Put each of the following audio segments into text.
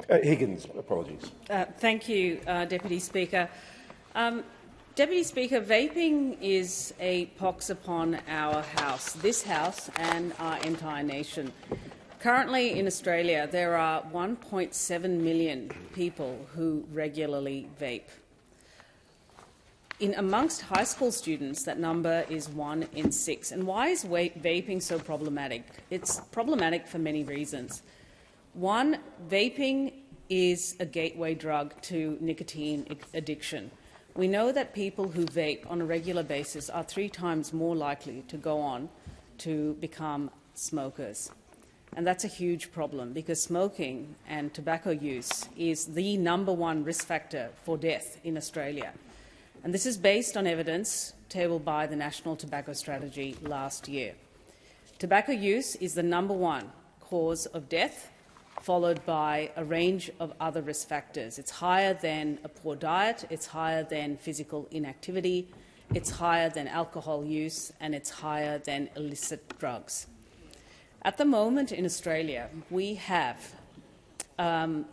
Higgins, apologies. Thank you, Deputy Speaker. Deputy Speaker, vaping is a pox upon our House, this House and our entire nation. Currently in Australia, there are 1.7 million people who regularly vape. Amongst high school students, that number is 1 in 6. And why is vaping so problematic? It's problematic for many reasons. One, vaping is a gateway drug to nicotine addiction. We know that people who vape on a regular basis are 3 times more likely to go on to become smokers. And that's a huge problem because smoking and tobacco use is the #1 risk factor for death in Australia. And this is based on evidence tabled by the National Tobacco Strategy last year. Tobacco use is the #1 cause of death, followed by a range of other risk factors. It's higher than a poor diet, it's higher than physical inactivity, it's higher than alcohol use, and it's higher than illicit drugs. At the moment in Australia, we have the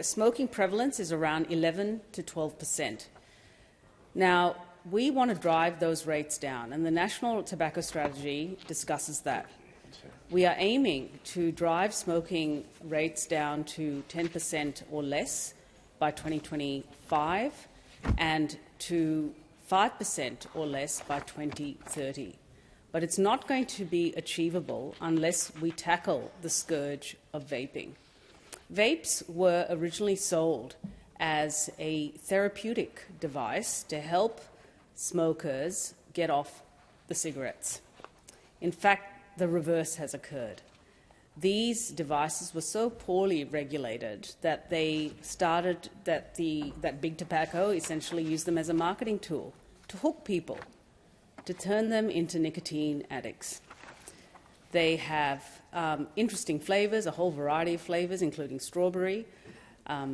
smoking prevalence is around 11 to 12%. Now, we want to drive those rates down, and the National Tobacco Strategy discusses that. We are aiming to drive smoking rates down to 10% or less by 2025 and to 5% or less by 2030. But it's not going to be achievable unless we tackle the scourge of vaping. Vapes were originally sold as a therapeutic device to help smokers get off the cigarettes. In fact, the reverse has occurred. These devices were so poorly regulated that that big tobacco essentially used them as a marketing tool to hook people, to turn them into nicotine addicts. They have interesting flavours, a whole variety of flavours, including strawberry.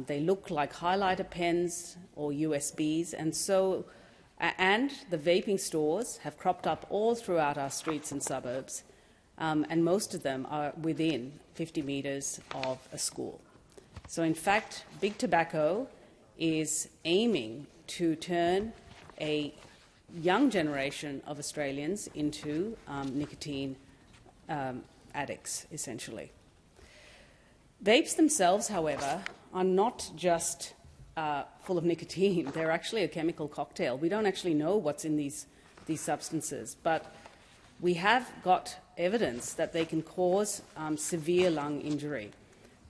They look like highlighter pens or USBs, and the vaping stores have cropped up all throughout our streets and suburbs, and most of them are within 50 metres of a school. So, in fact, big tobacco is aiming to turn a young generation of Australians into nicotine addicts, essentially. Vapes themselves, however, are not just full of nicotine. They're actually a chemical cocktail. We don't actually know what's in these substances, but we have got evidence that they can cause severe lung injury.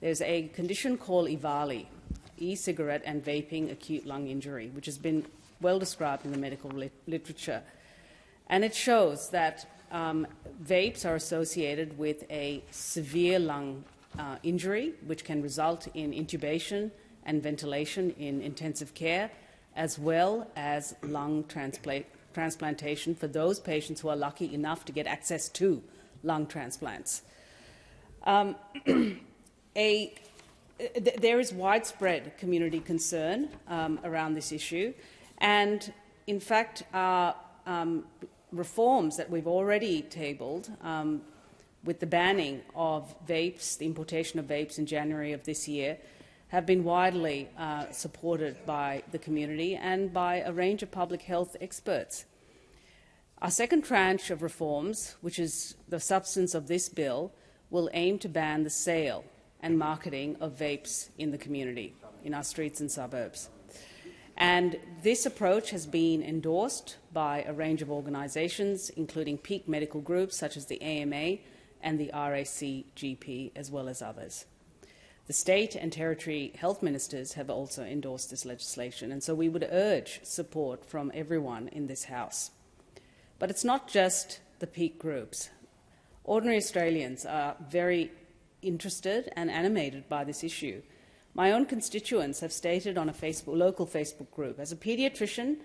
There's a condition called EVALI, e-cigarette and vaping acute lung injury, which has been well described in the medical literature. And it shows that vapes are associated with a severe lung injury, which can result in intubation and ventilation in intensive care, as well as lung transplantation for those patients who are lucky enough to get access to lung transplants. There is widespread community concern around this issue, and in fact our reforms that we've already tabled with the banning of vapes, the importation of vapes in January of this year, have been widely supported by the community and by a range of public health experts. Our second tranche of reforms, which is the substance of this bill, will aim to ban the sale and marketing of vapes in the community, in our streets and suburbs. And this approach has been endorsed by a range of organisations, including peak medical groups such as the AMA and the RACGP, as well as others. The state and territory health ministers have also endorsed this legislation, and so we would urge support from everyone in this House. But it's not just the peak groups. Ordinary Australians are very interested and animated by this issue. My own constituents have stated on a local Facebook group, as a paediatrician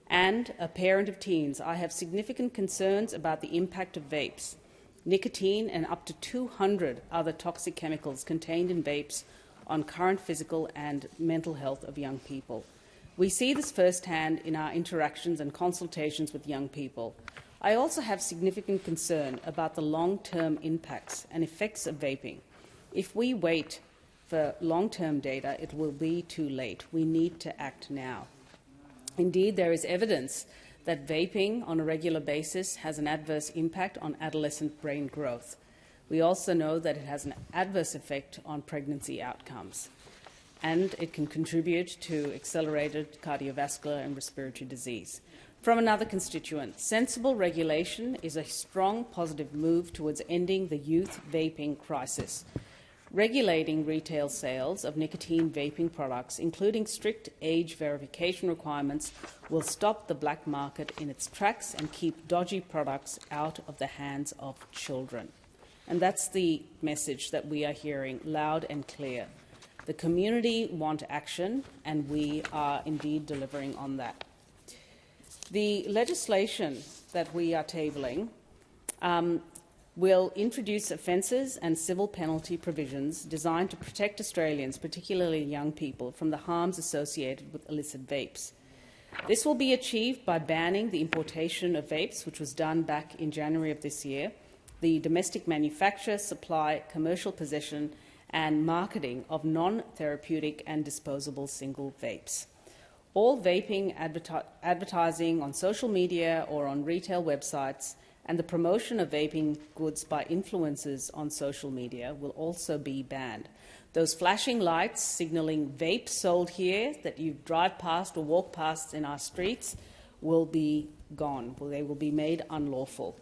and a parent of teens, I have significant concerns about the impact of vapes, nicotine and up to 200 other toxic chemicals contained in vapes on current physical and mental health of young people. We see this firsthand in our interactions and consultations with young people. I also have significant concern about the long-term impacts and effects of vaping. If we wait for long-term data, it will be too late. We need to act now. Indeed, there is evidence that vaping on a regular basis has an adverse impact on adolescent brain growth. We also know that it has an adverse effect on pregnancy outcomes, and it can contribute to accelerated cardiovascular and respiratory disease. From another constituent, sensible regulation is a strong positive move towards ending the youth vaping crisis. Regulating retail sales of nicotine vaping products, including strict age verification requirements, will stop the black market in its tracks and keep dodgy products out of the hands of children. And that's the message that we are hearing loud and clear. The community want action, and we are indeed delivering on that. The legislation that we are tabling will introduce offences and civil penalty provisions designed to protect Australians, particularly young people, from the harms associated with illicit vapes. This will be achieved by banning the importation of vapes, which was done back in January of this year, the domestic manufacture, supply, commercial possession and marketing of non-therapeutic and disposable single vapes. All vaping advertising on social media or on retail websites and the promotion of vaping goods by influencers on social media will also be banned. Those flashing lights signalling vapes sold here that you drive past or walk past in our streets will be gone. They will be made unlawful.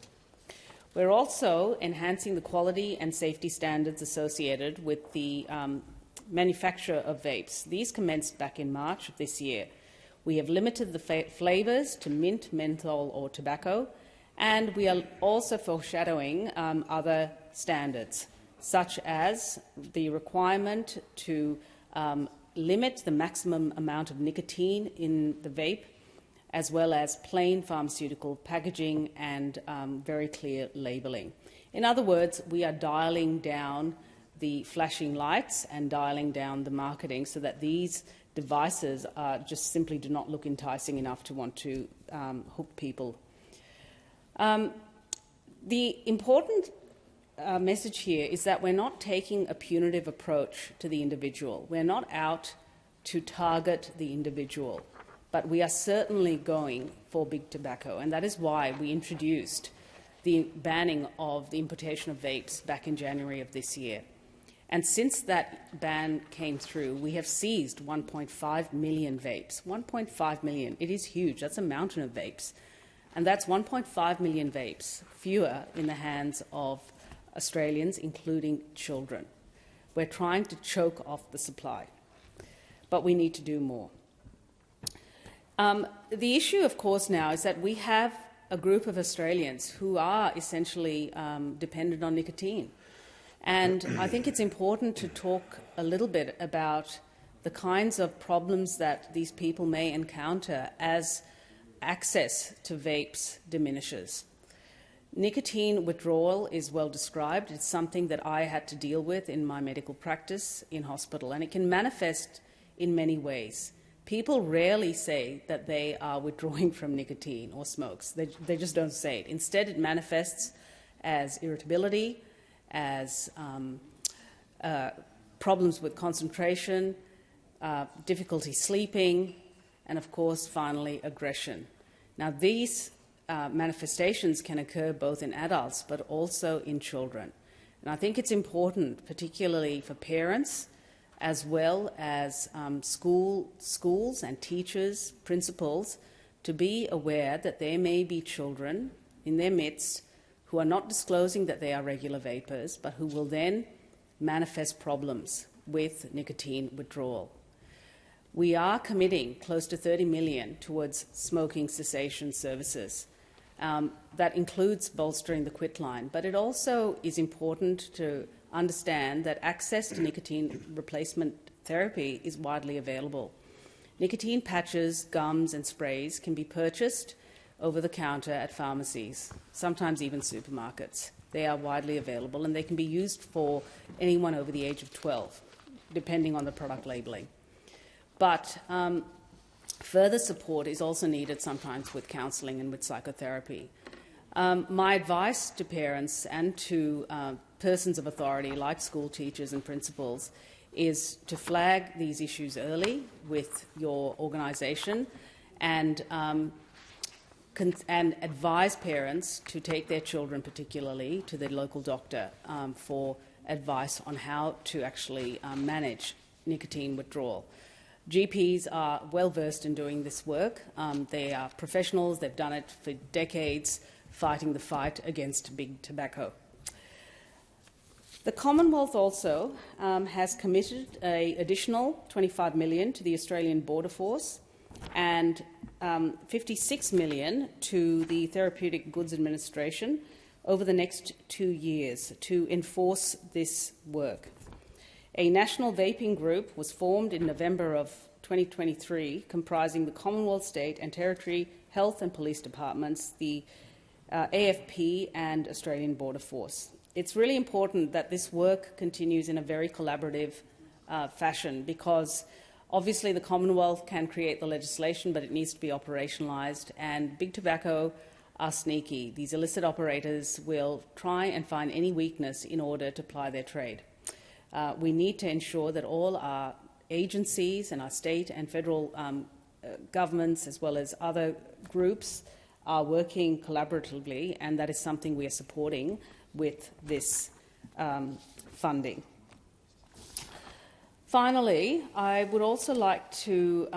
We're also enhancing the quality and safety standards associated with the manufacture of vapes. These commenced back in March of this year. We have limited the flavours to mint, menthol or tobacco, and we are also foreshadowing other standards, such as the requirement to limit the maximum amount of nicotine in the vape, as well as plain pharmaceutical packaging and very clear labelling. In other words, we are dialling down the flashing lights and dialling down the marketing so that these devices just simply do not look enticing enough to want to hook people. The important message here is that we're not taking a punitive approach to the individual. We're not out to target the individual, but we are certainly going for big tobacco, and that is why we introduced the banning of the importation of vapes back in January of this year. And since that ban came through, we have seized 1.5 million vapes. 1.5 million. It is huge. That's a mountain of vapes. And that's 1.5 million vapes, fewer in the hands of Australians, including children. We're trying to choke off the supply, but we need to do more. The issue, of course, now is that we have a group of Australians who are essentially dependent on nicotine. And I think it's important to talk a little bit about the kinds of problems that these people may encounter as access to vapes diminishes. Nicotine withdrawal is well described. It's something that I had to deal with in my medical practice in hospital, and it can manifest in many ways. People rarely say that they are withdrawing from nicotine or smokes. They just don't say it. Instead, it manifests as irritability, as problems with concentration, difficulty sleeping, and, of course, finally, aggression. Now, these manifestations can occur both in adults but also in children. And I think it's important, particularly for parents, as well as schools and teachers, principals, to be aware that there may be children in their midst who are not disclosing that they are regular vapers, but who will then manifest problems with nicotine withdrawal. We are committing close to $30 million towards smoking cessation services. That includes bolstering the quit line, but it also is important to understand that access to nicotine replacement therapy is widely available. Nicotine patches, gums and sprays can be purchased over the counter at pharmacies, sometimes even supermarkets. They are widely available and they can be used for anyone over the age of 12, depending on the product labelling. But further support is also needed sometimes with counselling and with psychotherapy. My advice to parents and to persons of authority like school teachers and principals is to flag these issues early with your organisation and advise parents to take their children particularly to their local doctor for advice on how to actually manage nicotine withdrawal. GPs are well versed in doing this work. They are professionals. They've done it for decades, fighting the fight against big tobacco. The Commonwealth also has committed an additional $25 million to the Australian Border Force and $56 million to the Therapeutic Goods Administration over the next 2 years to enforce this work. A national vaping group was formed in November of 2023, comprising the Commonwealth, State and Territory Health and Police Departments, the AFP and Australian Border Force. It's really important that this work continues in a very collaborative fashion because obviously the Commonwealth can create the legislation, but it needs to be operationalised, and big tobacco are sneaky. These illicit operators will try and find any weakness in order to ply their trade. We need to ensure that all our agencies and our state and federal governments, as well as other groups, are working collaboratively, and that is something we are supporting with this funding. Finally, I would also like to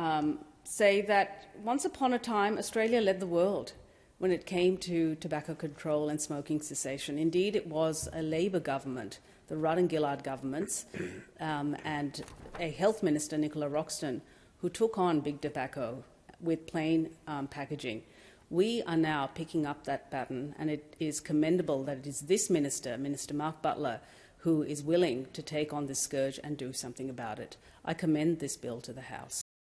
say that once upon a time, Australia led the world when it came to tobacco control and smoking cessation. Indeed, it was a Labor government, the Rudd and Gillard governments, and a health minister, Nicola Roxton, who took on big tobacco with plain packaging. We are now picking up that baton, and it is commendable that it is this minister, Minister Mark Butler, who is willing to take on this scourge and do something about it. I commend this bill to the House.